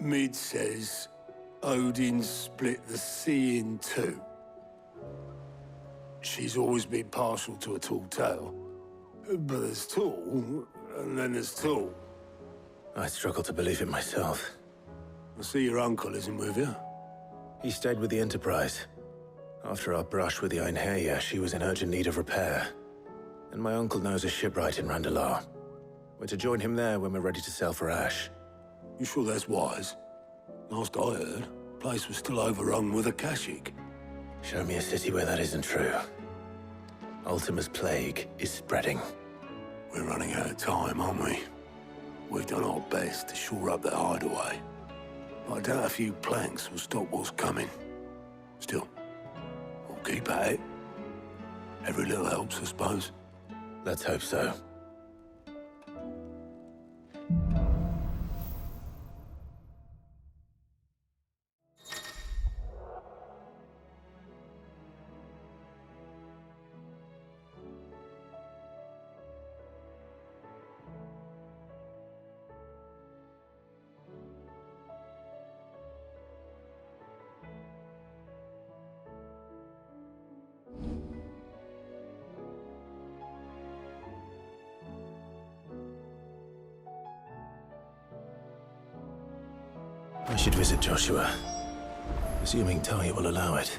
Mid says Odin split the sea in two. She's always been partial to a tall tale. But there's tall, and then there's tall. I struggle to believe it myself. I see your uncle isn't with you. He stayed with the Enterprise. After our brush with the Einherja, she was in urgent need of repair. And my uncle knows a shipwright in Randalar. We're to join him there when we're ready to sail for Ash. You sure that's wise? Last I heard, the place was still overrun with Akashic. Show me a city where that isn't true. Ultima's plague is spreading. We're running out of time, aren't we? We've done our best to shore up that hideaway. But I doubt a few planks will stop what's coming. Still, we'll keep at it. Every little helps, I suppose. Let's hope so. I should visit Joshua, assuming Talia will allow it.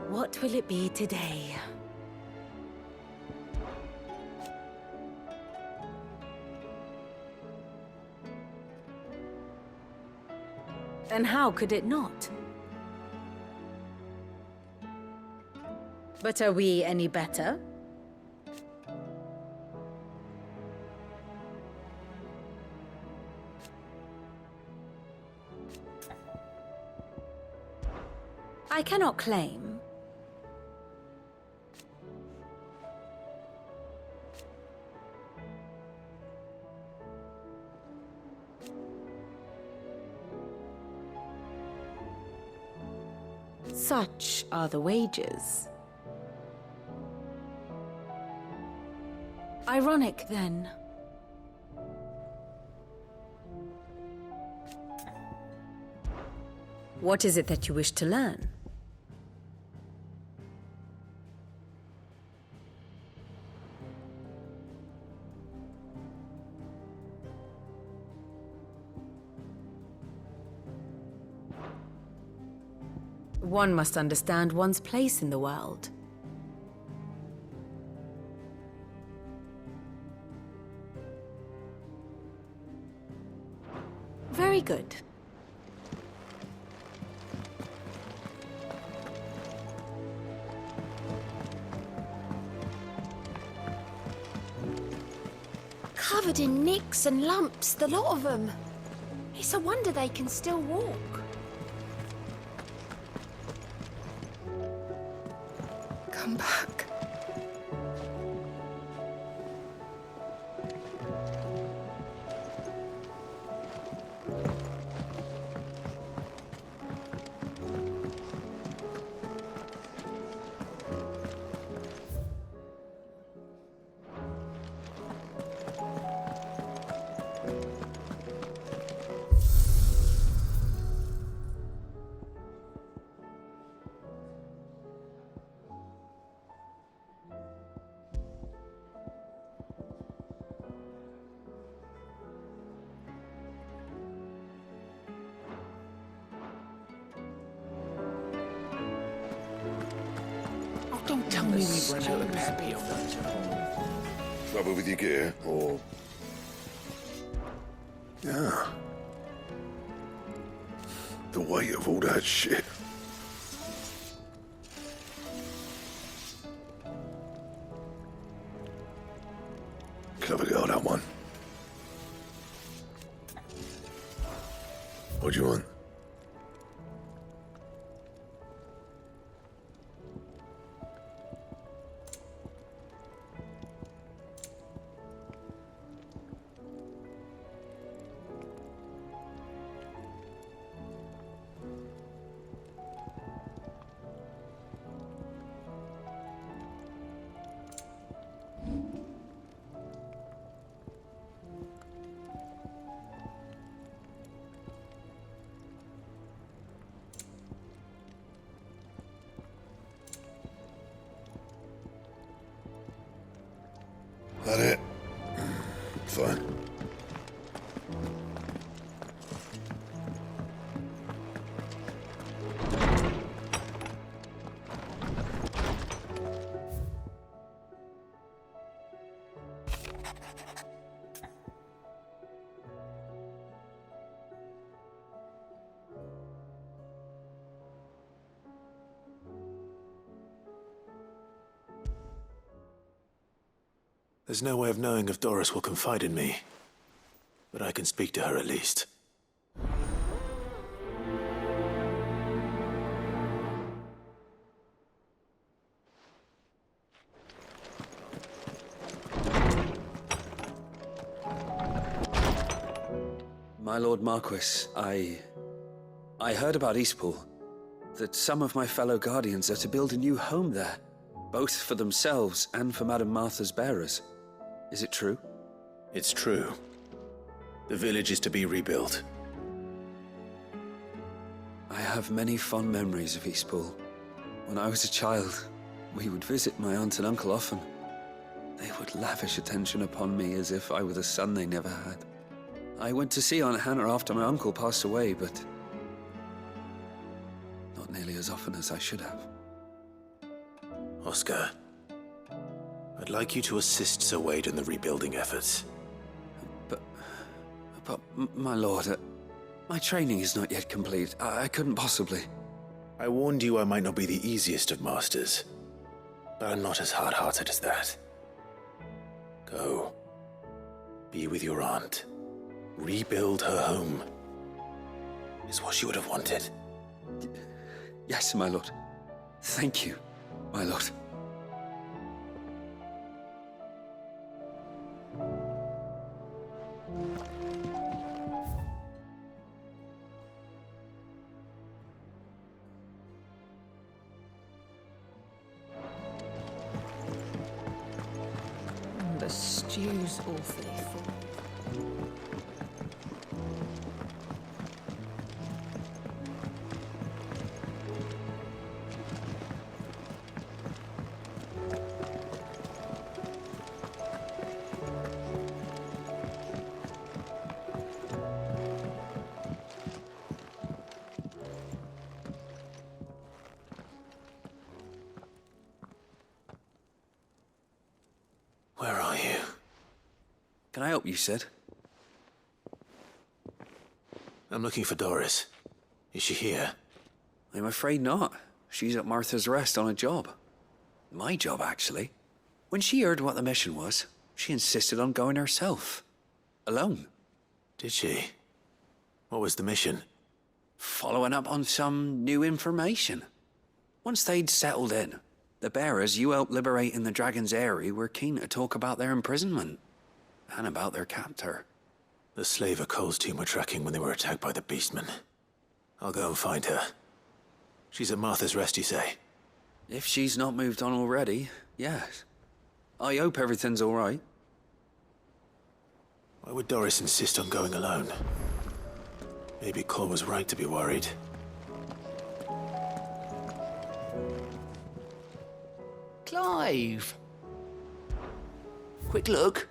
What will it be today? And how could it not? But are we any better? I cannot claim. Such are the wages. Ironic, then. What is it that you wish to learn? One must understand one's place in the world. Very good. Covered in nicks and lumps, the lot of them. It's a wonder they can still walk. Come back. Don't tell me we've run out of Peppy. Trouble with your gear, or... Yeah. The weight of all that shit. Clever girl, that one. What do you want? That it? Fine. There's no way of knowing if Doris will confide in me, but I can speak to her at least. My Lord Marquis, I heard about Eastpool. That some of my fellow Guardians are to build a new home there, both for themselves and for Madame Martha's bearers. Is it true? It's true. The village is to be rebuilt. I have many fond memories of Eastpool. When I was a child, we would visit my aunt and uncle often. They would lavish attention upon me as if I were the son they never had. I went to see Aunt Hannah after my uncle passed away, but not nearly as often as I should have. Oscar, I'd like you to assist Sir Wade in the rebuilding efforts. But my lord, my training is not yet complete. I couldn't possibly. I warned you I might not be the easiest of masters, but I'm not as hard-hearted as that. Go. Be with your aunt. Rebuild her home. Is what she would have wanted. Yes, my lord. Thank you, my lord. The stew's awfully full. Where are you? Can I help you, Sid? I'm looking for Doris. Is she here? I'm afraid not. She's at Martha's Rest on a job. My job, actually. When she heard what the mission was, she insisted on going herself. Alone. Did she? What was the mission? Following up on some new information. Once they'd settled in, the bearers you helped liberate in the Dragon's Eyrie were keen to talk about their imprisonment. And about their captor. The slaver Cole's team were tracking when they were attacked by the Beastmen. I'll go and find her. She's at Martha's Rest, you say? If she's not moved on already, yes. I hope everything's all right. Why would Doris insist on going alone? Maybe Cole was right to be worried. Clive! Quick look.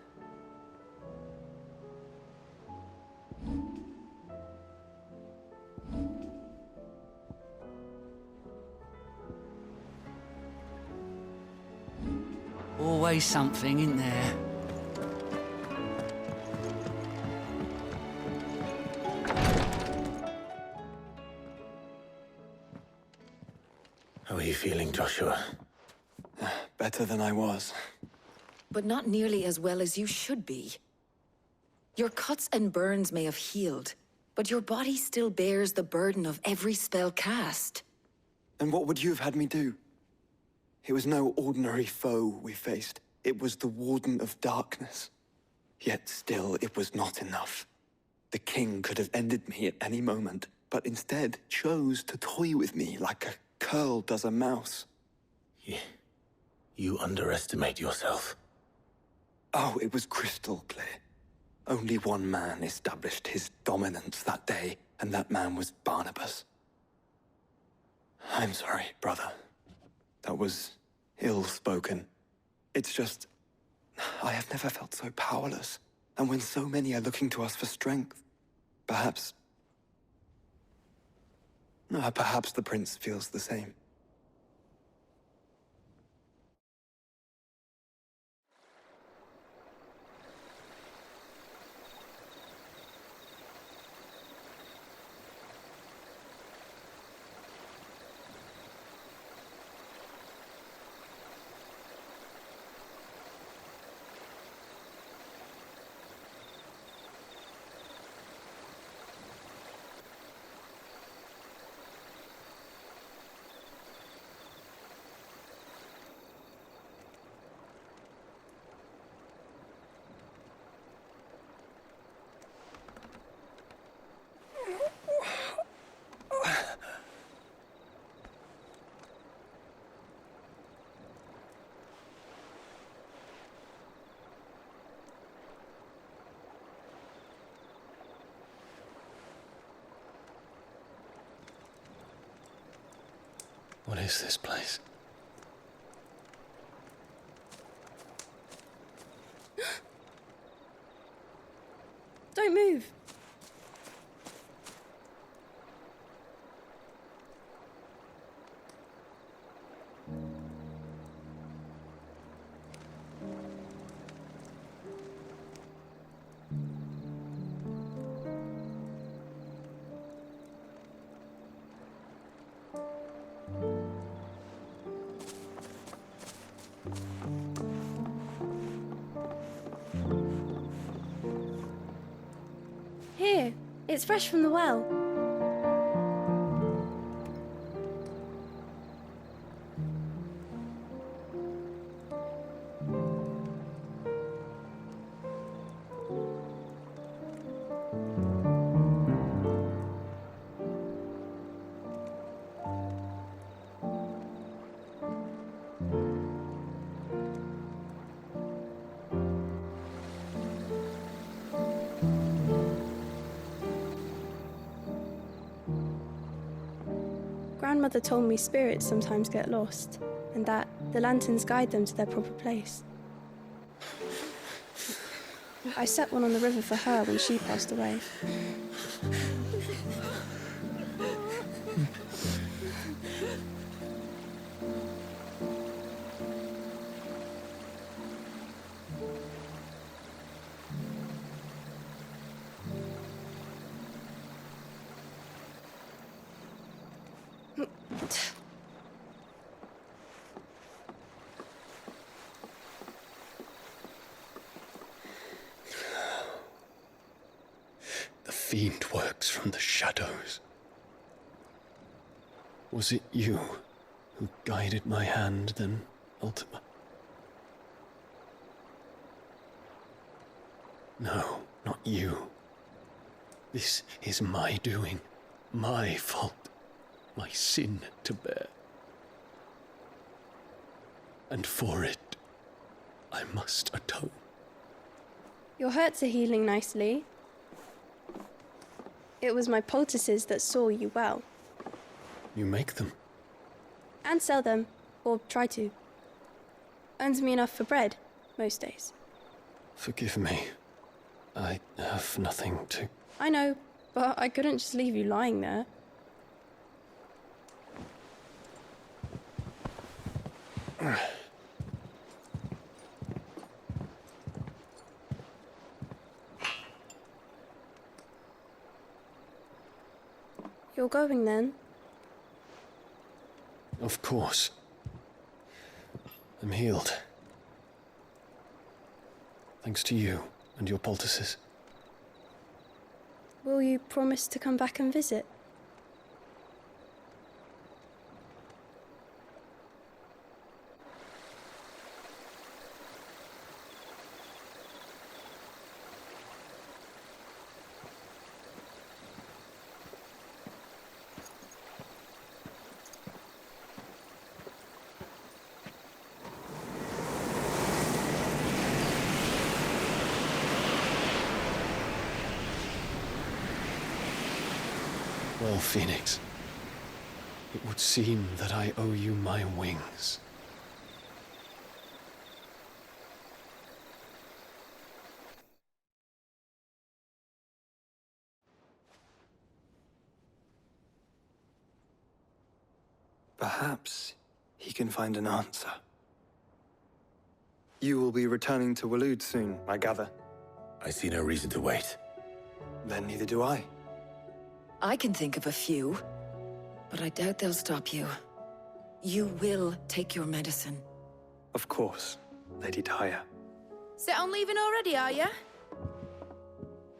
Always something, isn't there? How are you feeling, Joshua? Better than I was. But not nearly as well as you should be. Your cuts and burns may have healed, but your body still bears the burden of every spell cast. And what would you have had me do? It was no ordinary foe we faced. It was the Warden of Darkness. Yet still, it was not enough. The king could have ended me at any moment, but instead chose to toy with me like a curl does a mouse. You underestimate yourself. Oh, it was crystal clear. Only one man established his dominance that day, and that man was Barnabas. I'm sorry, brother. That was ill-spoken. It's just, I have never felt so powerless. And when so many are looking to us for strength, perhaps the prince feels the same. What is this place? Don't move. Here, it's fresh from the well. Grandmother told me spirits sometimes get lost, and that the lanterns guide them to their proper place. I set one on the river for her when she passed away. The fiend works from the shadows. Was it you who guided my hand, then ultimately? No, not you. This is my doing, my fault, my sin to bear. And for it, I must atone. Your hurts are healing nicely. It was my poultices that saw you well. You make them? And sell them, or try to. Earns me enough for bread, most days. Forgive me. I have nothing to... I know, but I couldn't just leave you lying there. You're going then? Of course. I'm healed. Thanks to you and your poultices. Will you promise to come back and visit? Well, Phoenix, it would seem that I owe you my wings. Perhaps he can find an answer. You will be returning to Waloed soon, I gather. I see no reason to wait. Then neither do I. I can think of a few, but I doubt they'll stop you. You will take your medicine. Of course, Lady Daya. Set on leaving already, are you?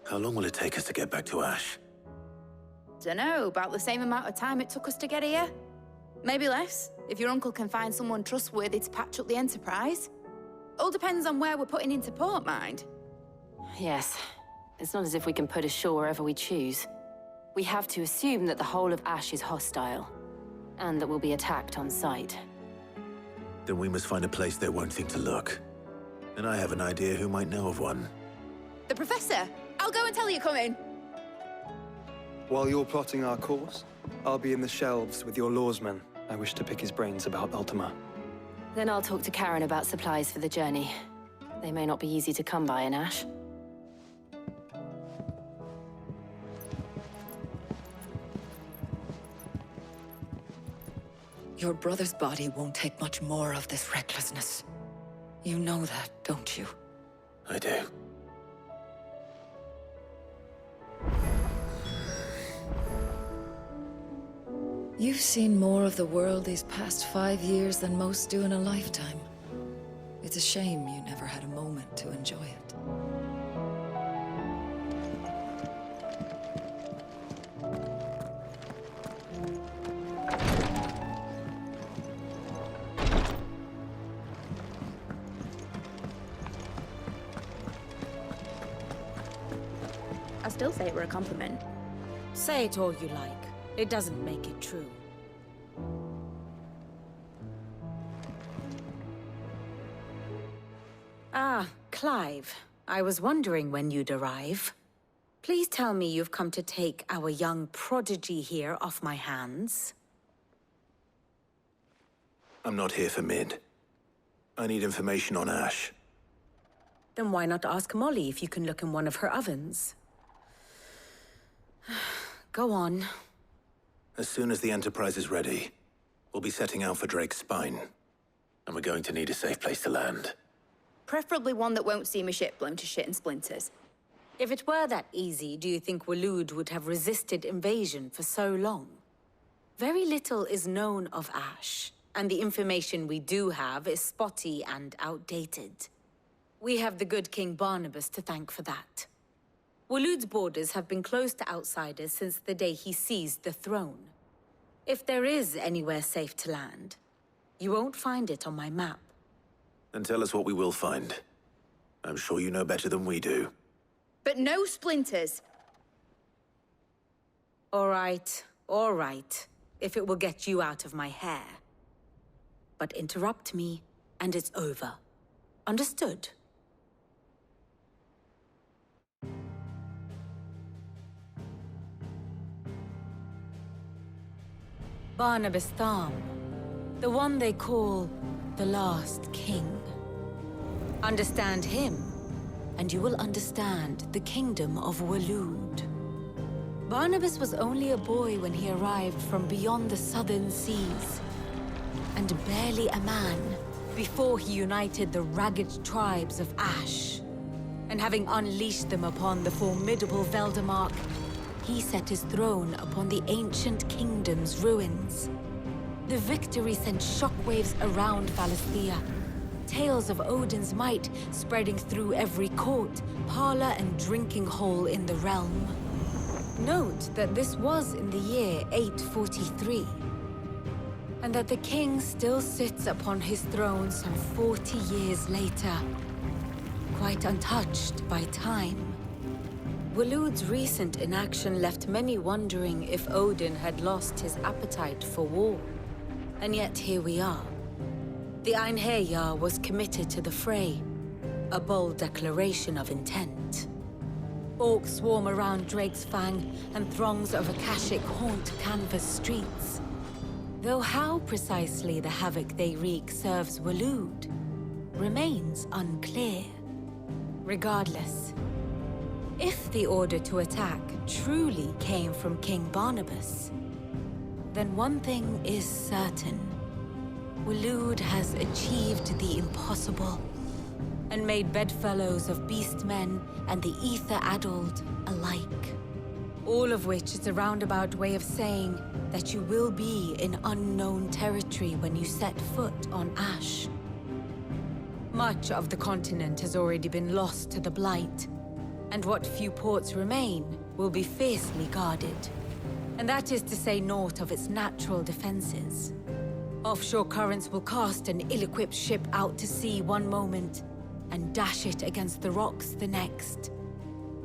How long will it take us to get back to Ash? Dunno, about the same amount of time it took us to get here. Maybe less, if your uncle can find someone trustworthy to patch up the Enterprise. All depends on where we're putting into port, mind. Yes. It's not as if we can put ashore wherever we choose. We have to assume that the whole of Ash is hostile, and that we'll be attacked on sight. Then we must find a place they won't think to look. And I have an idea who might know of one. The Professor! I'll go and tell you coming. While you're plotting our course, I'll be in the shelves with your lawsman. I wish to pick his brains about Ultima. Then I'll talk to Karen about supplies for the journey. They may not be easy to come by in Ash. Your brother's body won't take much more of this recklessness. You know that, don't you? I do. You've seen more of the world these past 5 years than most do in a lifetime. It's a shame you never had a moment to enjoy it. I still say it were a compliment. Say it all you like. It doesn't make it true. Ah, Clive. I was wondering when you'd arrive. Please tell me you've come to take our young prodigy here off my hands. I'm not here for Mid. I need information on Ash. Then why not ask Molly if you can look in one of her ovens? Go on. As soon as the Enterprise is ready, we'll be setting out for Drake's Spine. And we're going to need a safe place to land. Preferably one that won't see my ship blown to shit and splinters. If it were that easy, do you think Waloed would have resisted invasion for so long? Very little is known of Ash, and the information we do have is spotty and outdated. We have the good King Barnabas to thank for that. Waloed's borders have been closed to outsiders since the day he seized the throne. If there is anywhere safe to land, you won't find it on my map. Then tell us what we will find. I'm sure you know better than we do. But no splinters. All right, if it will get you out of my hair. But interrupt me, and it's over. Understood? Barnabas Tham, the one they call the Last King. Understand him, and you will understand the kingdom of Waloed. Barnabas was only a boy when he arrived from beyond the southern seas, and barely a man before he united the ragged tribes of Ash. And having unleashed them upon the formidable Veldamark, he set his throne upon the ancient kingdom's ruins. The victory sent shockwaves around Valisthea. Tales of Odin's might spreading through every court, parlor, and drinking hole in the realm. Note that this was in the year 843, and that the king still sits upon his throne some 40 years later, quite untouched by time. Waloed's recent inaction left many wondering if Odin had lost his appetite for war. And yet here we are. The Einherjar was committed to the fray, a bold declaration of intent. Orcs swarm around Drake's Fang, and throngs of Akashic haunt Canvas streets. Though how precisely the havoc they wreak serves Waloed remains unclear. Regardless, if the order to attack truly came from King Barnabas, then one thing is certain. Waloed has achieved the impossible, and made bedfellows of beastmen and the ether-addled alike. All of which is a roundabout way of saying that you will be in unknown territory when you set foot on Ash. Much of the continent has already been lost to the Blight, and what few ports remain will be fiercely guarded. And that is to say naught of its natural defenses. Offshore currents will cast an ill-equipped ship out to sea one moment, and dash it against the rocks the next.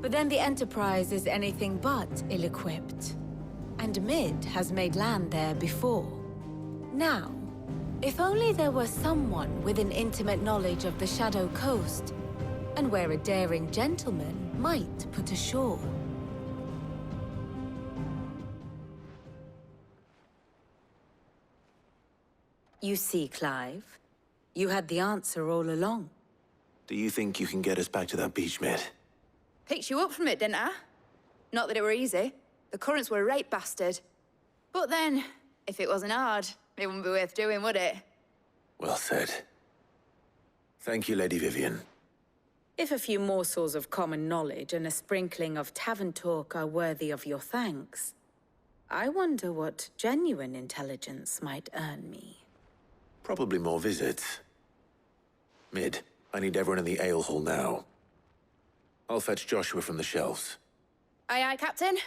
But then the Enterprise is anything but ill-equipped. And Mid has made land there before. Now, if only there were someone with an intimate knowledge of the Shadow Coast, and where a daring gentleman might put ashore. You see, Clive, you had the answer all along. Do you think you can get us back to that beach, Mid? Picked you up from it, didn't I? Not that it were easy. The currents were a right bastard. But then, if it wasn't hard, it wouldn't be worth doing, would it? Well said. Thank you, Lady Vivian. If a few morsels of common knowledge and a sprinkling of tavern talk are worthy of your thanks, I wonder what genuine intelligence might earn me. Probably more visits. Mid, I need everyone in the ale hall now. I'll fetch Joshua from the shelves. Aye, aye, Captain.